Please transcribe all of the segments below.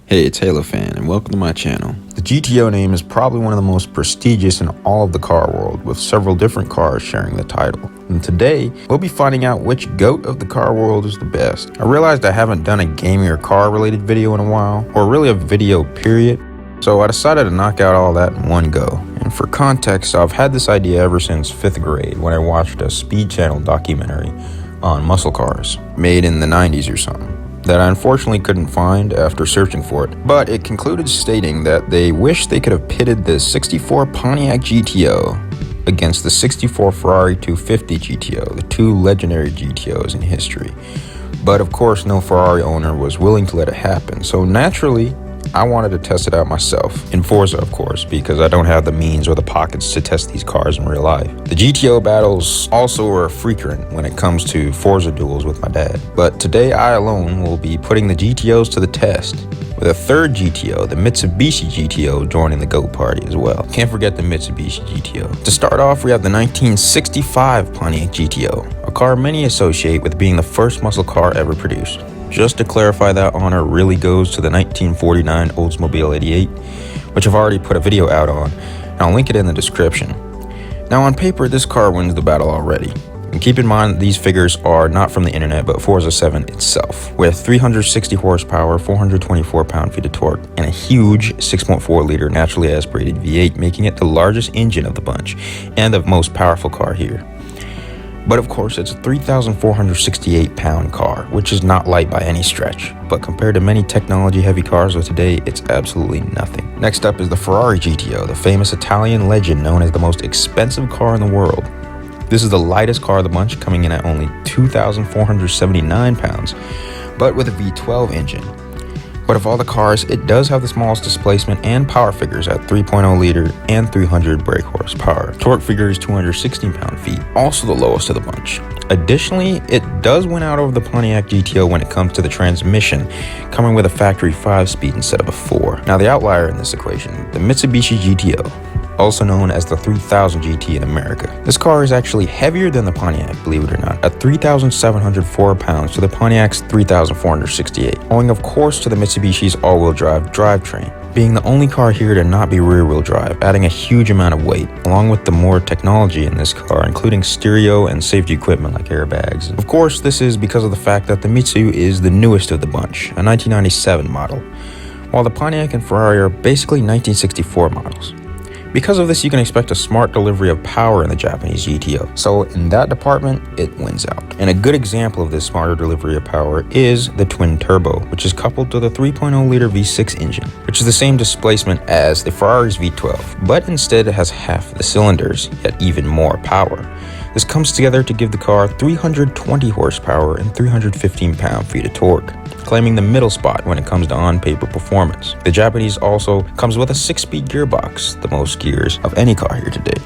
Hey, it's Halo Fan, and welcome to my channel. The GTO name is probably one of the most prestigious in all of the car world, with several different cars sharing the title. And today, we'll be finding out which GOAT of the car world is the best. I realized I haven't done a gaming or car-related video in a while, or really a video period, so I decided to knock out all that in one go. And for context, I've had this idea ever since 5th grade when I watched a Speed Channel documentary on muscle cars, made in the 90s or something, that I unfortunately couldn't find after searching for it. But it concluded stating that they wish they could have pitted the 64 Pontiac GTO against the 64 Ferrari 250 GTO, the two legendary GTOs in history. But of course, no Ferrari owner was willing to let it happen, so naturally, I wanted to test it out myself, in Forza of course, because I don't have the means or the pockets to test these cars in real life. The GTO battles also are frequent when it comes to Forza duels with my dad. But today I alone will be putting the GTOs to the test, with a third GTO, the Mitsubishi GTO, joining the GOAT party as well. Can't forget the Mitsubishi GTO. To start off, we have the 1965 Pontiac GTO, a car many associate with being the first muscle car ever produced. Just to clarify, that honor really goes to the 1949 Oldsmobile 88, which I've already put a video out on, and I'll link it in the description. Now on paper, this car wins the battle already. And keep in mind, these figures are not from the internet, but Forza 7 itself, with 360 horsepower, 424 pound-feet of torque, and a huge 6.4-liter naturally aspirated V8, making it the largest engine of the bunch, and the most powerful car here. But of course, it's a 3,468 pound car, which is not light by any stretch. But compared to many technology-heavy cars of today, it's absolutely nothing. Next up is the Ferrari GTO, the famous Italian legend known as the most expensive car in the world. This is the lightest car of the bunch, coming in at only 2,479 pounds, but with a V12 engine. But of all the cars, it does have the smallest displacement and power figures at 3.0 liter and 300 brake horsepower. Torque figure is 216 pound-feet, also the lowest of the bunch. Additionally, it does win out over the Pontiac GTO when it comes to the transmission, coming with a factory 5-speed instead of a 4. Now the outlier in this equation, the Mitsubishi GTO, also known as the 3000 GT in America. This car is actually heavier than the Pontiac, believe it or not, at 3,704 pounds to the Pontiac's 3,468, owing of course to the Mitsubishi's all-wheel drive drivetrain, being the only car here to not be rear-wheel drive, adding a huge amount of weight, along with the more technology in this car, including stereo and safety equipment like airbags. Of course, this is because of the fact that the Mitsu is the newest of the bunch, a 1997 model, while the Pontiac and Ferrari are basically 1964 models. Because of this, you can expect a smart delivery of power in the Japanese GTO. So in that department, it wins out. And a good example of this smarter delivery of power is the twin turbo, which is coupled to the 3.0 liter V6 engine, which is the same displacement as the Ferrari's V12, but instead it has half the cylinders, yet even more power. This comes together to give the car 320 horsepower and 315 pound-feet of torque, claiming the middle spot when it comes to on-paper performance. The Japanese also comes with a 6-speed gearbox, the most gears of any car here today,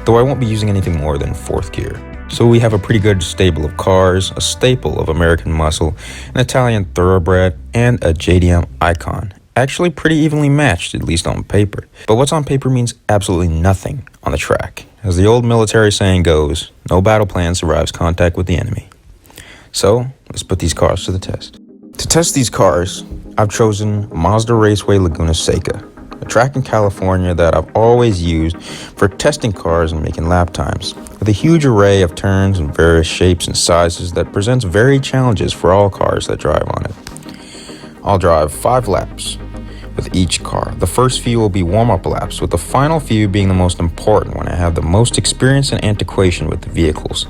though I won't be using anything more than 4th gear. So we have a pretty good stable of cars, a staple of American muscle, an Italian thoroughbred, and a JDM icon. Actually pretty evenly matched, at least on paper. But what's on paper means absolutely nothing on the track. As the old military saying goes, no battle plan survives contact with the enemy. So let's put these cars to the test. To test these cars, I've chosen Mazda Raceway Laguna Seca, a track in California that I've always used for testing cars and making lap times, with a huge array of turns and various shapes and sizes that presents varied challenges for all cars that drive on it. I'll drive 5 laps with each car. The first few will be warm-up laps, with the final few being the most important when I have the most experience and antiquation with the vehicles.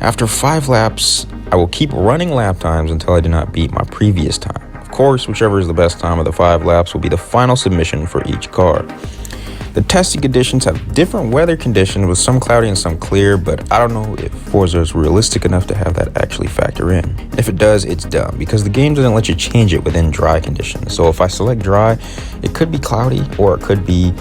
After 5 laps, I will keep running lap times until I do not beat my previous time. Of course, whichever is the best time of the 5 laps will be the final submission for each car. The testing conditions have different weather conditions, with some cloudy and some clear, but I don't know if Forza is realistic enough to have that actually factor in. If it does, it's dumb, because the game doesn't let you change it within dry conditions. So if I select dry, it could be cloudy or it could be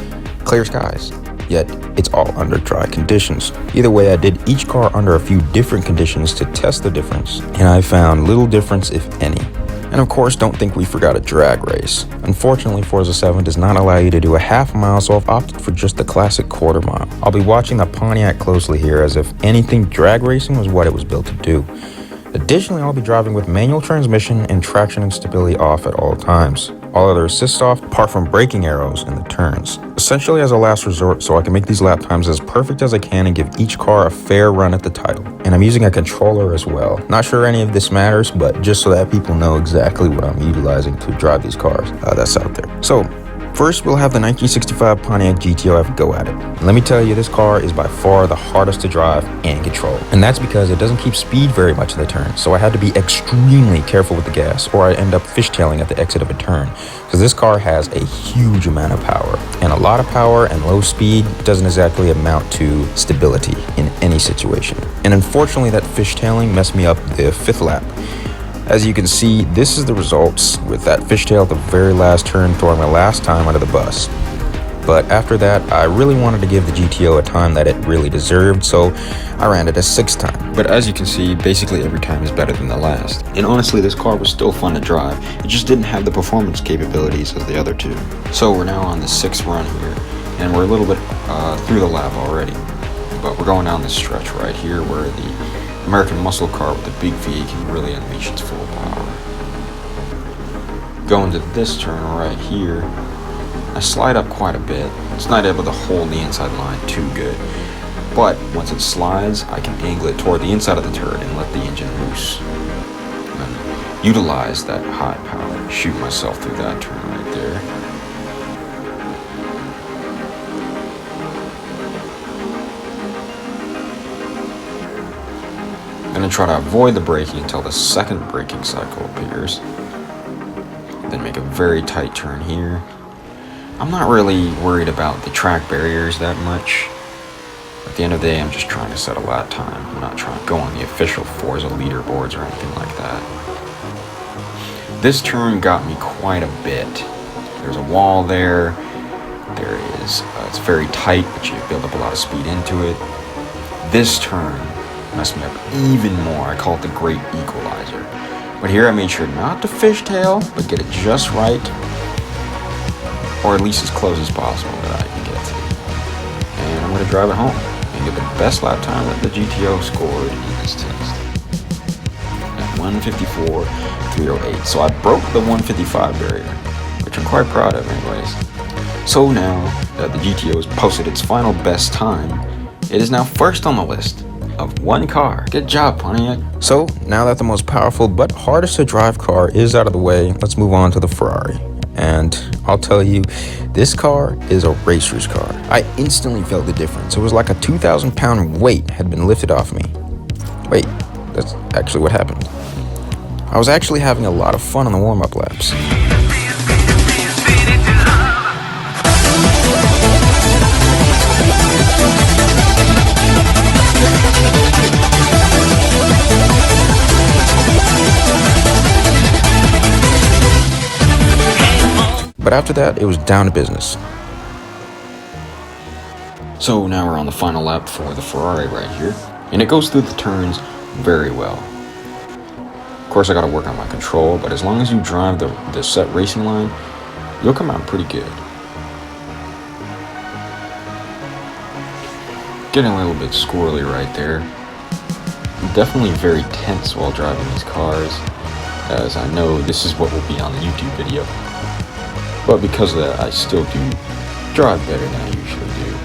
clear skies. Yet it's all under dry conditions. Either way, I did each car under a few different conditions to test the difference, and I found little difference, if any. And of course, don't think we forgot a drag race. Unfortunately, Forza 7 does not allow you to do a half mile, so I've opted for just the classic quarter mile. I'll be watching the Pontiac closely here, as if anything, drag racing was what it was built to do. Additionally, I'll be driving with manual transmission and traction and stability off at all times. all other assists off, apart from braking arrows in the turns. Essentially as a last resort, so I can make these lap times as perfect as I can and give each car a fair run at the title. And I'm using a controller as well. Not sure any of this matters, but just so that people know exactly what I'm utilizing to drive these cars that's out there. So first, we'll have the 1965 Pontiac GTO have a go at it. And let me tell you, this car is by far the hardest to drive and control. And that's because it doesn't keep speed very much in the turn, so I had to be extremely careful with the gas, or I end up fishtailing at the exit of a turn. Because this car has a huge amount of power. And a lot of power and low speed doesn't exactly amount to stability in any situation. And unfortunately, that fishtailing messed me up the 5th lap. As you can see, this is the results, with that fishtail at the very last turn throwing my last time under the bus. But after that, I really wanted to give the GTO a time that it really deserved, so I ran it a 6th time. But as you can see, basically every time is better than the last. And honestly, this car was still fun to drive. It just didn't have the performance capabilities as the other two. So we're now on the 6th run here, and we're a little bit through the lap already. But we're going down this stretch right here where the American muscle car with the big V can really unleash its full power. Going to this turn right here, I slide up quite a bit. It's not able to hold the inside line too good, but once it slides, I can angle it toward the inside of the turret and let the engine loose. And utilize that high power, shoot myself through that turn right there. I'm going to try to avoid the braking until the 2nd braking cycle appears. Then make a very tight turn here. I'm not really worried about the track barriers that much. At the end of the day, I'm just trying to set a lap time. I'm not trying to go on the official Forza leaderboards or anything like that. This turn got me quite a bit. There's a wall there. There is, it's very tight, but you build up a lot of speed into it. This turn messed me up even more. I call it the great equalizer. But here I made sure not to fishtail, but get it just right, or at least as close as possible that I can get to. And I'm going to drive it home and get the best lap time that the GTO scored in this test at 154.308. So I broke the 155 barrier, which I'm quite proud of anyways. So now that the GTO has posted its final best time, it is now first on the list of one car. Good job, Pontiac. So now that the most powerful but hardest to drive car is out of the way, let's move on to the Ferrari. And I'll tell you, this car is a racer's car. I instantly felt the difference. It was like a 2,000-pound weight had been lifted off me. Wait, that's actually what happened. I was actually having a lot of fun on the warm-up laps. But after that, it was down to business. So now we're on the final lap for the Ferrari right here, and it goes through the turns very well. Of course, I gotta work on my control, but as long as you drive the set racing line, you'll come out pretty good. Getting a little bit squirrely right there. I'm definitely very tense while driving these cars, as I know this is what will be on the YouTube video. But because of that, I still do drive better than I usually do.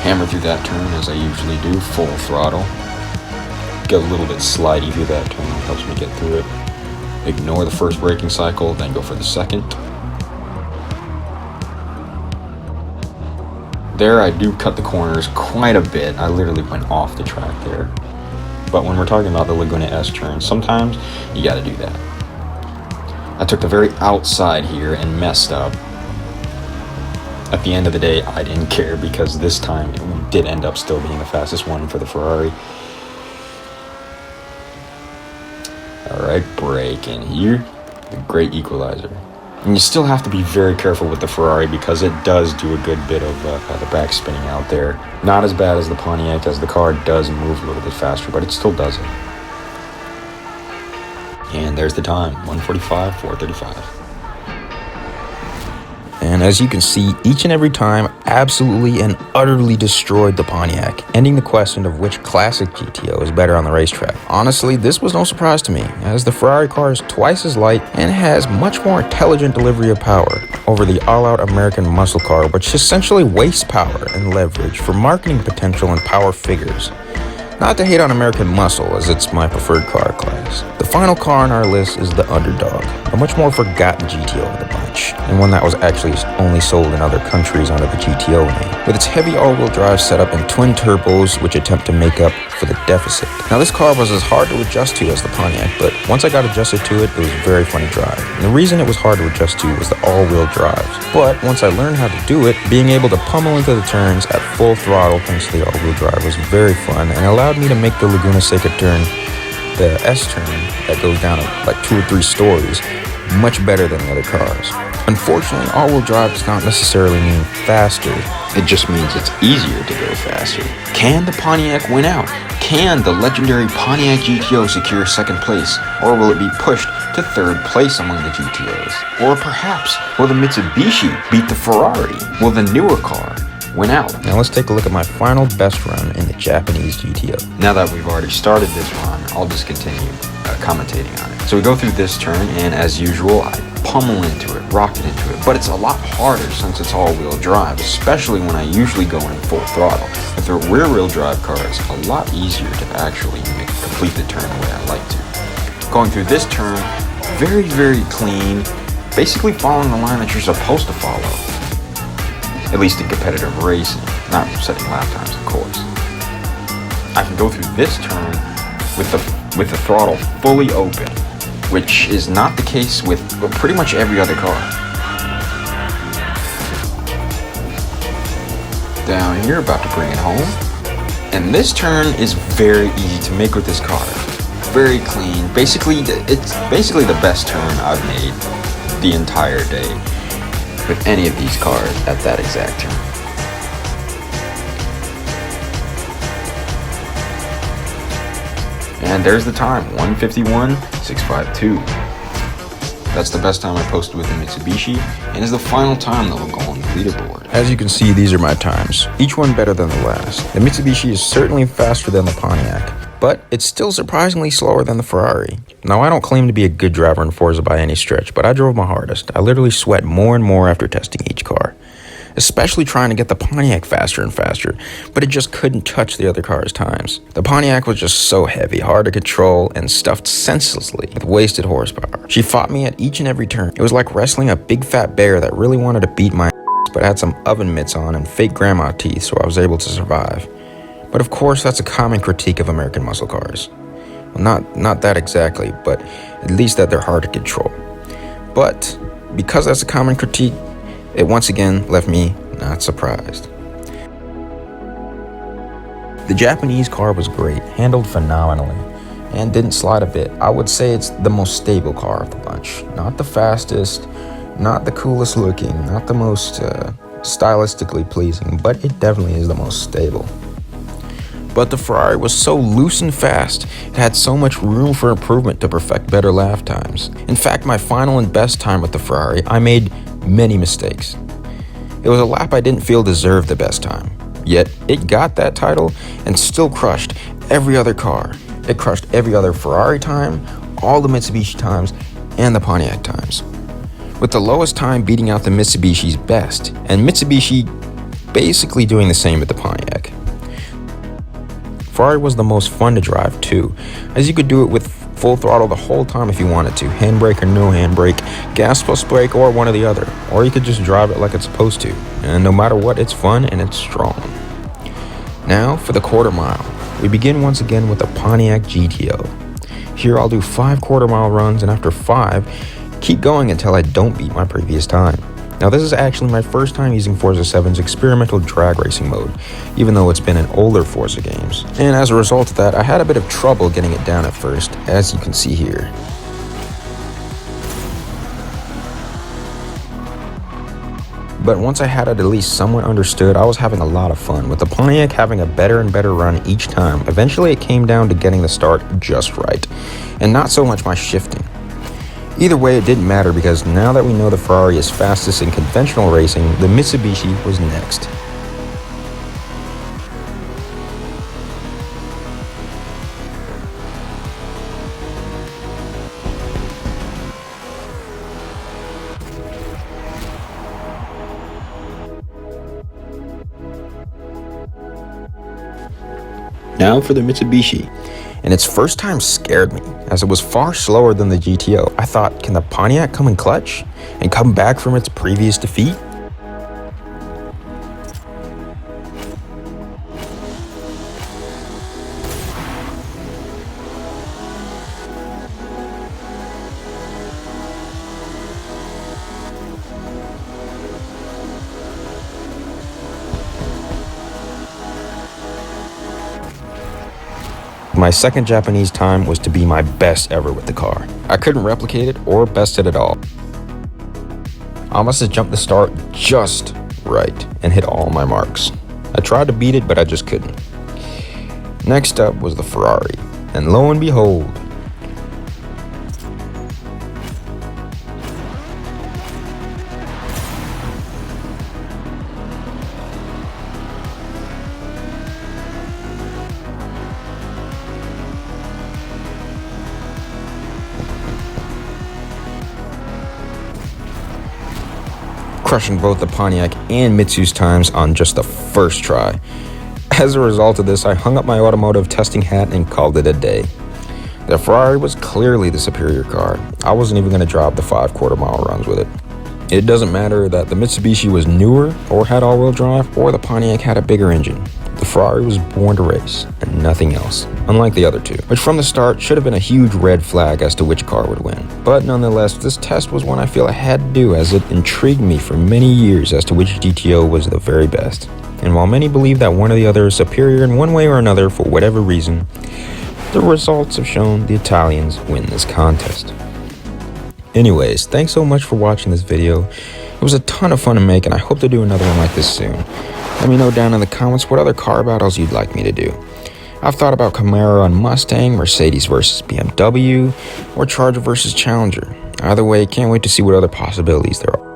Hammer through that turn as I usually do, full throttle. Get a little bit slidey through that turn, it helps me get through it. Ignore the first braking cycle, then go for the second. There I do cut the corners quite a bit. I literally went off the track there. But when we're talking about the Laguna S turn, sometimes you gotta do that. I took the very outside here and messed up. At the end of the day, I didn't care because this time it did end up still being the fastest one for the Ferrari. Alright, brake in here. The great equalizer. And you still have to be very careful with the Ferrari because it does do a good bit of the back spinning out there. Not as bad as the Pontiac, as the car does move a little bit faster, but it still does it. And there's the time, 1:45.435. And as you can see, each and every time, absolutely and utterly destroyed the Pontiac, ending the question of which classic GTO is better on the racetrack. Honestly, this was no surprise to me, as the Ferrari car is twice as light and has much more intelligent delivery of power over the all-out American muscle car, which essentially wastes power and leverage for marketing potential and power figures. Not to hate on American muscle, as it's my preferred car class. The final car on our list is the Underdog, a much more forgotten GTO of the bunch, and one that was actually only sold in other countries under the GTO name, with its heavy all-wheel drive setup and twin turbos which attempt to make up for the deficit. Now this car was as hard to adjust to as the Pontiac, but once I got adjusted to it, it was very fun to drive. And the reason it was hard to adjust to was the all-wheel drives. But once I learned how to do it, being able to pummel into the turns at full throttle thanks to the all-wheel drive was very fun and allowed me to make the Laguna Seca turn, the S turn that goes down like 2 or 3 stories, much better than the other cars. Unfortunately, all-wheel drive does not necessarily mean faster. It just means it's easier to go faster. Can the Pontiac win out? Can the legendary Pontiac GTO secure second place? Or will it be pushed to third place among the GTOs? Or perhaps will the Mitsubishi beat the Ferrari? Will the newer car win out? Now let's take a look at my final best run in the Japanese GTO. Now that we've already started this run, I'll just continue commentating on it. So we go through this turn, and as usual, I pummel into it, rocket into it, but it's a lot harder since it's all-wheel drive, especially when I usually go in full throttle. With a rear-wheel drive car, it's a lot easier to actually complete the turn the way I like to. Going through this turn, very, very clean, basically following the line that you're supposed to follow. At least in competitive racing, not setting lap times, of course. I can go through this turn with the throttle fully open, which is not the case with pretty much every other car. Down here, about to bring it home. And this turn is very easy to make with this car. Very clean. Basically, it's basically the best turn I've made the entire day with any of these cars at that exact turn. And there's the time, 1:51.652. That's the best time I posted with the Mitsubishi, and is the final time that will go on the leaderboard. As you can see, these are my times, each one better than the last. The Mitsubishi is certainly faster than the Pontiac, but it's still surprisingly slower than the Ferrari. Now, I don't claim to be a good driver in Forza by any stretch, but I drove my hardest. I literally sweat more and more after testing each car, especially trying to get the Pontiac faster and faster, but it just couldn't touch the other cars' times. The Pontiac was just so heavy, hard to control, and stuffed senselessly with wasted horsepower. She fought me at each and every turn. It was like wrestling a big fat bear that really wanted to beat my ass, but had some oven mitts on and fake grandma teeth, so I was able to survive. But of course, that's a common critique of American muscle cars. Well, not that exactly, but at least that they're hard to control. But because that's a common critique, it once again left me not surprised. The Japanese car was great, handled phenomenally, and didn't slide a bit. I would say it's the most stable car of the bunch. Not the fastest, not the coolest looking, not the most stylistically pleasing, but it definitely is the most stable. But the Ferrari was so loose and fast, it had so much room for improvement to perfect better lap times. In fact, my final and best time with the Ferrari, I made many mistakes. It was a lap I didn't feel deserved the best time. Yet, it got that title and still crushed every other car. It crushed every other Ferrari time, all the Mitsubishi times, and the Pontiac times, with the lowest time beating out the Mitsubishi's best, and Mitsubishi basically doing the same with the Pontiac. Ferrari was the most fun to drive too, as you could do it with full throttle the whole time if you wanted to, handbrake or no handbrake, gas plus brake or one or the other, or you could just drive it like it's supposed to, and no matter what, it's fun and it's strong. Now for the quarter mile. We begin once again with the Pontiac GTO. Here I'll do 5 quarter-mile runs, and after 5, keep going until I don't beat my previous time. Now this is actually my first time using Forza 7's experimental drag racing mode, even though it's been in older Forza games. And as a result of that, I had a bit of trouble getting it down at first, as you can see here. But once I had it at least somewhat understood, I was having a lot of fun, with the Pontiac having a better and better run each time. Eventually it came down to getting the start just right, and not so much my shifting. Either way, it didn't matter, because now that we know the Ferrari is fastest in conventional racing, the Mitsubishi was next. Now for the Mitsubishi. And its first time scared me, as it was far slower than the GTO. I thought, can the Pontiac come in clutch and come back from its previous defeat? My second Japanese time was to be my best ever with the car. I couldn't replicate it or best it at all. I must have jumped the start just right and hit all my marks. I tried to beat it, but I just couldn't. Next up was the Ferrari, and lo and behold, crushing both the Pontiac and Mitsu's times on just the first try. As a result of this, I hung up my automotive testing hat and called it a day. The Ferrari was clearly the superior car. I wasn't even going to drop the 5 quarter-mile runs with it. It doesn't matter that the Mitsubishi was newer or had all-wheel drive, or the Pontiac had a bigger engine. The Ferrari was born to race and nothing else, unlike the other two, which from the start should have been a huge red flag as to which car would win. But nonetheless, this test was one I feel I had to do, as it intrigued me for many years as to which GTO was the very best. And while many believe that one or the other is superior in one way or another for whatever reason, the results have shown the Italians win this contest. Anyways, thanks so much for watching this video. It was a ton of fun to make, and I hope to do another one like this soon. Let me know down in the comments what other car battles you'd like me to do. I've thought about Camaro and Mustang, Mercedes versus BMW, or Charger versus Challenger. Either way, can't wait to see what other possibilities there are.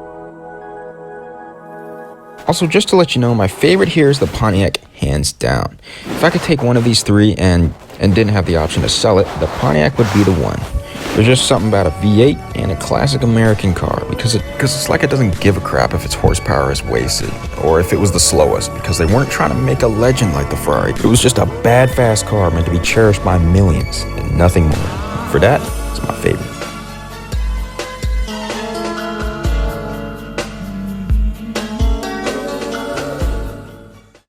Also, just to let you know, my favorite here is the Pontiac, hands down. If I could take one of these three and didn't have the option to sell it, the Pontiac would be the one. There's just something about a V8 and a classic American car, because it's like it doesn't give a crap if its horsepower is wasted, or if it was the slowest, because they weren't trying to make a legend like the Ferrari. It was just a bad, fast car meant to be cherished by millions, and nothing more. For that, it's my favorite.